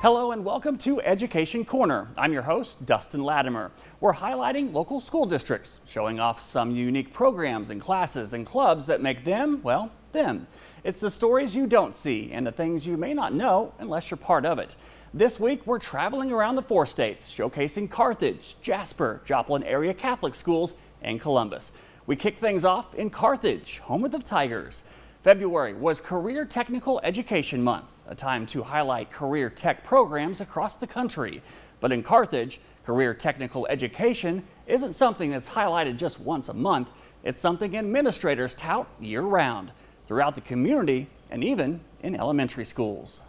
Hello and welcome to Education Corner. I'm your host, Dustin Latimer. We're highlighting local school districts, showing off some unique programs and classes and clubs that make them, well, them. It's the stories you don't see and the things you may not know unless you're part of it. This week, we're traveling around the 4 states, showcasing Carthage, Jasper, Joplin Area Catholic Schools, and Columbus. We kick things off in Carthage, home of the Tigers. February was Career Technical Education Month, a time to highlight career tech programs across the country. But in Carthage, career technical education isn't something that's highlighted just once a month. It's something administrators tout year-round, throughout the community, and even in elementary schools.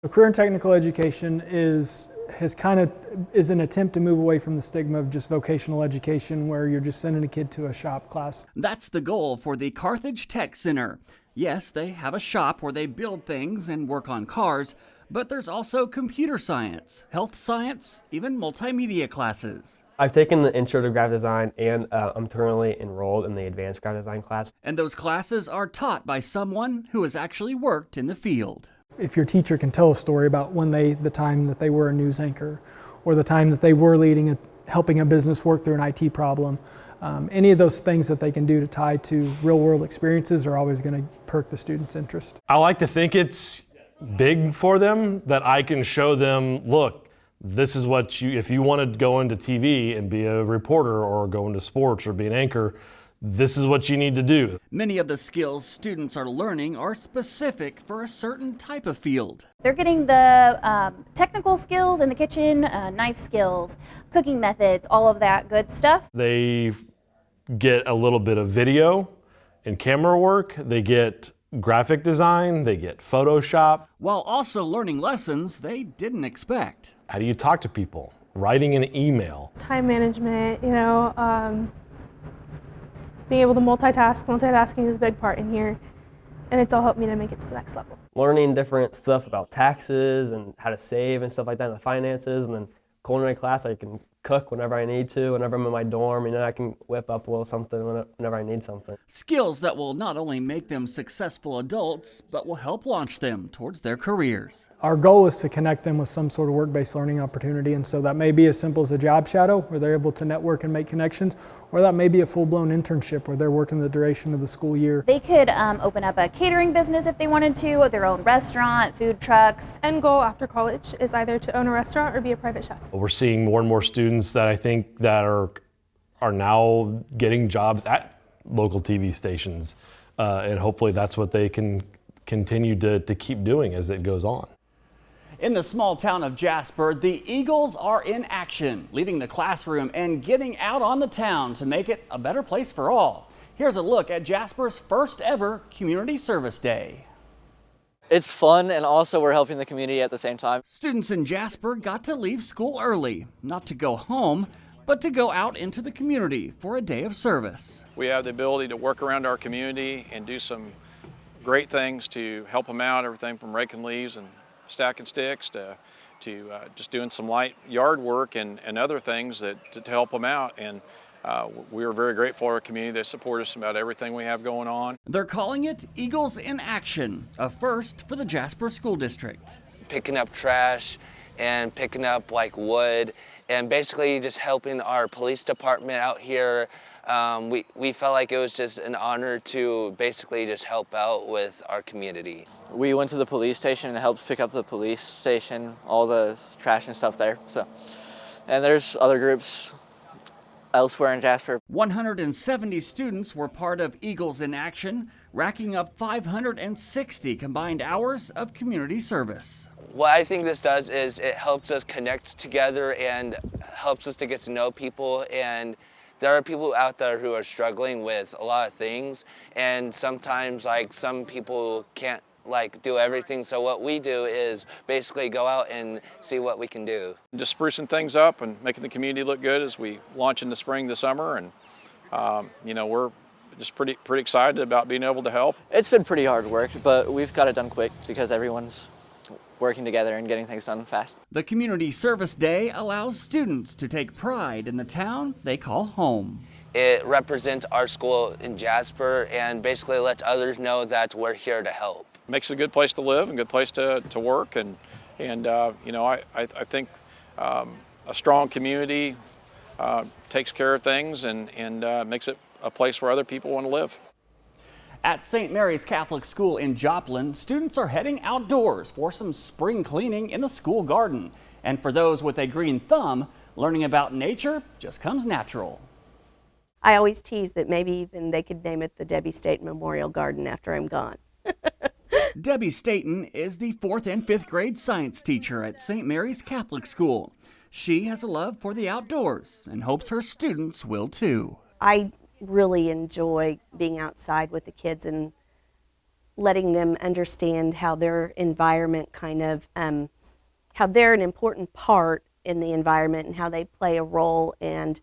Career and technical education is an attempt to move away from the stigma of just vocational education where you're just sending a kid to a shop class. That's the goal for the Carthage Tech Center. Yes, they have a shop where they build things and work on cars, but there's also computer science, health science, even multimedia classes. I've taken the Intro to Graphic Design and I'm currently enrolled in the Advanced Graphic Design class. And those classes are taught by someone who has actually worked in the field. If your teacher can tell a story about the time that they were a news anchor or the time that they were helping a business work through an IT problem, any of those things that they can do to tie to real world experiences are always going to perk the student's interest. I like to think it's big for them, that I can show them, look, this is what if you want to go into TV and be a reporter or go into sports or be an anchor, this is what you need to do. Many of the skills students are learning are specific for a certain type of field. They're getting the technical skills in the kitchen, knife skills, cooking methods, all of that good stuff. They get a little bit of video and camera work. They get graphic design. They get Photoshop. While also learning lessons they didn't expect. How do you talk to people? Writing an email. Time management, being able to multitask. Multitasking is a big part in here, and it's all helped me to make it to the next level. Learning different stuff about taxes and how to save and stuff like that in the finances, and then culinary class I can cook whenever I need to, whenever I'm in my dorm, I can whip up a little something whenever I need something. Skills that will not only make them successful adults, but will help launch them towards their careers. Our goal is to connect them with some sort of work-based learning opportunity, and so that may be as simple as a job shadow where they're able to network and make connections, or that may be a full-blown internship where they're working the duration of the school year. They could open up a catering business if they wanted to, their own restaurant, food trucks. End goal after college is either to own a restaurant or be a private chef. We're seeing more and more students that I think that are now getting jobs at local TV stations, and hopefully that's what they can continue to keep doing as it goes on. In the small town of Jasper, the Eagles are in action, leaving the classroom and getting out on the town to make it a better place for all. Here's a look at Jasper's first ever Community Service Day. It's fun, and also we're helping the community at the same time. Students in Jasper got to leave school early, not to go home, but to go out into the community for a day of service. We have the ability to work around our community and do some great things to help them out, everything from raking leaves and stacking sticks to just doing some light yard work and other things to help them out. And we are very grateful for our community. They support us about everything we have going on. They're calling it Eagles in Action, a first for the Jasper School District. Picking up trash and picking up wood and basically just helping our police department out here. We felt like it was just an honor to basically just help out with our community. We went to the police station and helped pick up the police station, all the trash and stuff there. And there's other groups elsewhere in Jasper. 170 students were part of Eagles in Action, racking up 560 combined hours of community service. What I think this does is it helps us connect together and helps us to get to know people, and there are people out there who are struggling with a lot of things, and sometimes some people can't do everything. So what we do is basically go out and see what we can do. Just sprucing things up and making the community look good as we launch in the spring, the summer, and we're just pretty excited about being able to help. It's been pretty hard work, but we've got it done quick because everyone's working together and getting things done fast. The Community Service Day allows students to take pride in the town they call home. It represents our school in Jasper and basically lets others know that we're here to help. Makes it a good place to live and good place to work, and And you know, I think a strong community takes care of things and makes it a place where other people want to live. At St. Mary's Catholic School in Joplin, students are heading outdoors for some spring cleaning in the school garden. And for those with a green thumb, learning about nature just comes natural. I always tease that maybe even they could name it the Debbie Staten Memorial Garden after I'm gone. Debbie Staten is the 4th and 5th grade science teacher at St. Mary's Catholic School. She has a love for the outdoors and hopes her students will too. I really enjoy being outside with the kids and letting them understand how their environment how they're an important part in the environment and how they play a role and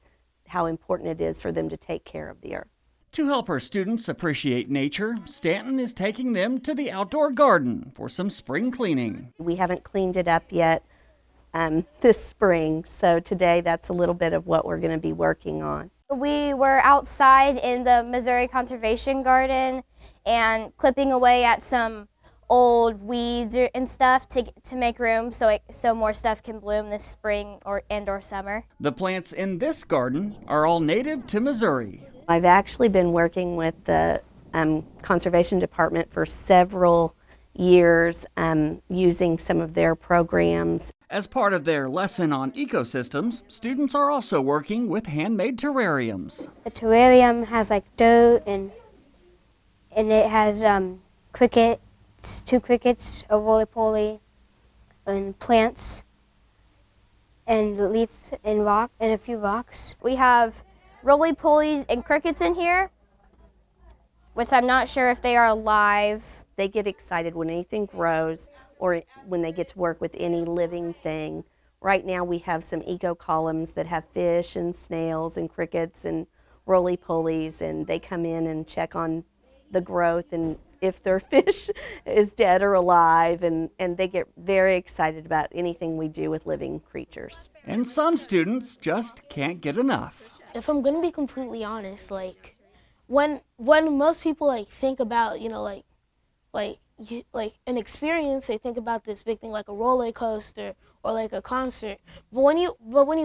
how important it is for them to take care of the earth. To help her students appreciate nature, Stanton is taking them to the outdoor garden for some spring cleaning. We haven't cleaned it up yet this spring, so today that's a little bit of what we're going to be working on. We were outside in the Missouri Conservation Garden and clipping away at some old weeds and stuff to make room so more stuff can bloom this spring or summer. The plants in this garden are all native to Missouri. I've actually been working with the Conservation Department for several years using some of their programs. As part of their lesson on ecosystems, students are also working with handmade terrariums. The terrarium has like dirt and it has crickets, 2 crickets, a roly-poly, and plants, and leaves and rock and a few rocks. We have roly-polies and crickets in here, which I'm not sure if they are alive. They get excited when anything grows or when they get to work with any living thing. Right now we have some eco columns that have fish and snails and crickets and roly-polies, and they come in and check on the growth and if their fish is dead or alive, and they get very excited about anything we do with living creatures. And some students just can't get enough. If I'm gonna be completely honest, like when most people think about an experience, they think about this big thing like a roller coaster or like a concert. But when you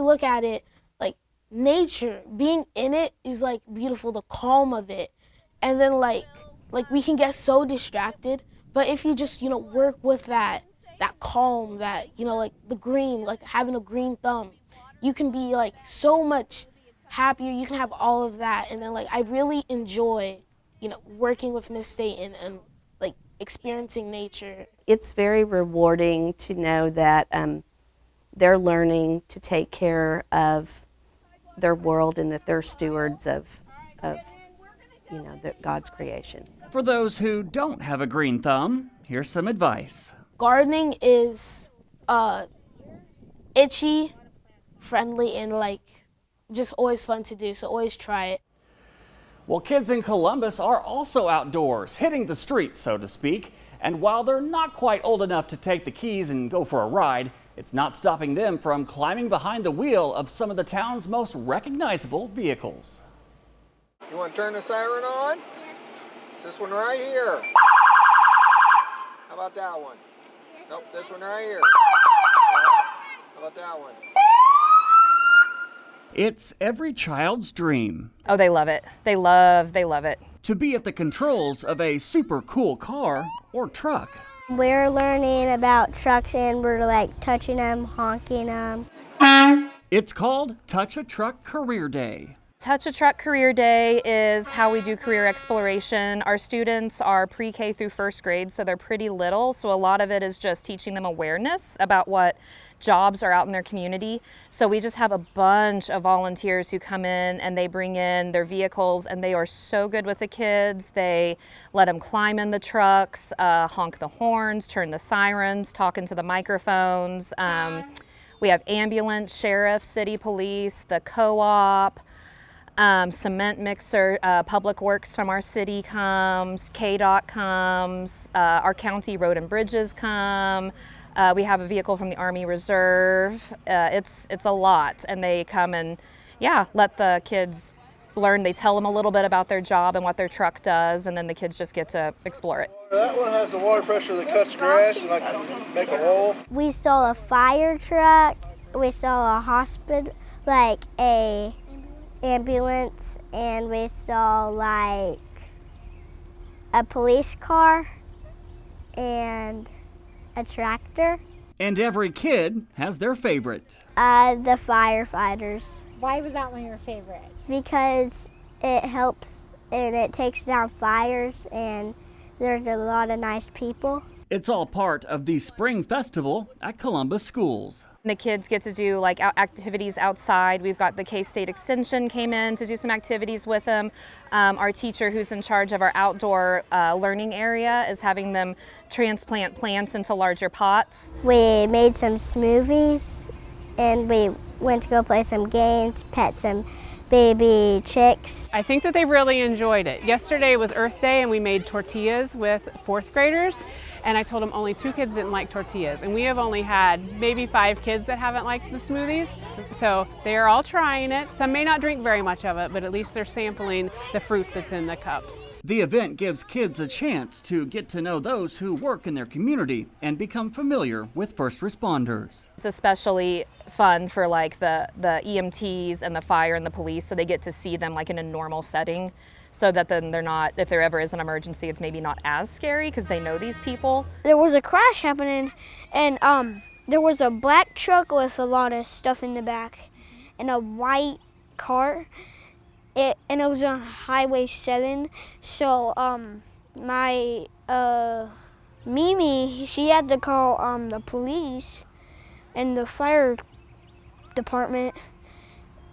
look at it, like nature, being in it is like beautiful, the calm of it, and then like we can get so distracted. But if you just work with that calm, that like the green, like having a green thumb, you can be like so much happier. You can have all of that, and then like I really enjoy working with Miss Staten and like experiencing nature. It's very rewarding to know that they're learning to take care of their world and that they're stewards of God's creation. For those who don't have a green thumb, here's some advice. Gardening is itchy, friendly, and like just always fun to do, so always try it. Well, kids in Columbus are also outdoors, hitting the streets, so to speak. And while they're not quite old enough to take the keys and go for a ride, it's not stopping them from climbing behind the wheel of some of the town's most recognizable vehicles. You want to turn the siren on? It's this one right here. How about that one? Nope, this one right here. How about that one? It's every child's dream. Oh, they love it. They love it. To be at the controls of a super cool car or truck. We're learning about trucks and we're like touching them, honking them. It's called Touch a Truck Career Day. Touch a Truck Career Day is how we do career exploration. Our students are pre-K through 1st grade, so they're pretty little. So a lot of it is just teaching them awareness about what jobs are out in their community. So we just have a bunch of volunteers who come in and they bring in their vehicles, and they are so good with the kids. They let them climb in the trucks, honk the horns, turn the sirens, talk into the microphones. We have ambulance, sheriff, city police, the co-op, cement mixer, Public Works from our city comes, KDOT comes, our county road and bridges come. We have a vehicle from the Army Reserve. It's a lot, and they come and let the kids learn, they tell them a little bit about their job and what their truck does, and then the kids just get to explore it. That one has the water pressure that cuts grass and I can make a wall. We saw a fire truck, we saw a hospital, like a ambulance, and we saw like a police car and a tractor. And every kid has their favorite. The firefighters. Why was that one of your favorites? Because it helps and it takes down fires, and there's a lot of nice people. It's all part of the Spring Festival at Columbus Schools. The kids get to do like activities outside. We've got the K-State Extension came in to do some activities with them. Our teacher who's in charge of our outdoor learning area is having them transplant plants into larger pots. We made some smoothies and we went to go play some games, pet some baby chicks. I think that they really enjoyed it. Yesterday was Earth Day and we made tortillas with 4th graders. And I told them only 2 kids didn't like tortillas. And we have only had maybe 5 kids that haven't liked the smoothies. So they are all trying it. Some may not drink very much of it, but at least they're sampling the fruit that's in the cups. The event gives kids a chance to get to know those who work in their community and become familiar with first responders. It's especially fun for like the EMTs and the fire and the police, so they get to see them like in a normal setting, so that then they're not, if there ever is an emergency, it's maybe not as scary because they know these people. There was a crash happening, and there was a black truck with a lot of stuff in the back and a white car. And it was on Highway 7. So my Mimi, she had to call the police and the fire department.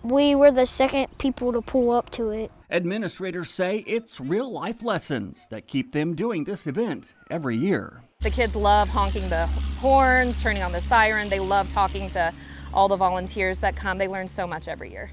We were the second people to pull up to it. Administrators say it's real-life lessons that keep them doing this event every year. The kids love honking the horns, turning on the siren. They love talking to all the volunteers that come. They learn so much every year.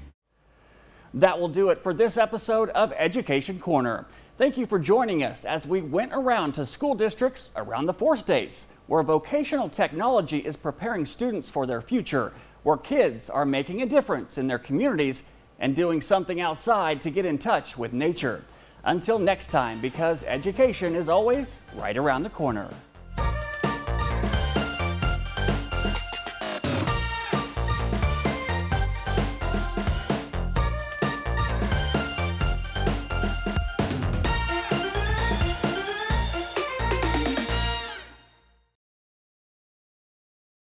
That will do it for this episode of Education Corner. Thank you for joining us as we went around to school districts around the 4 states where vocational technology is preparing students for their future, where kids are making a difference in their communities and doing something outside to get in touch with nature. Until next time, because education is always right around the corner.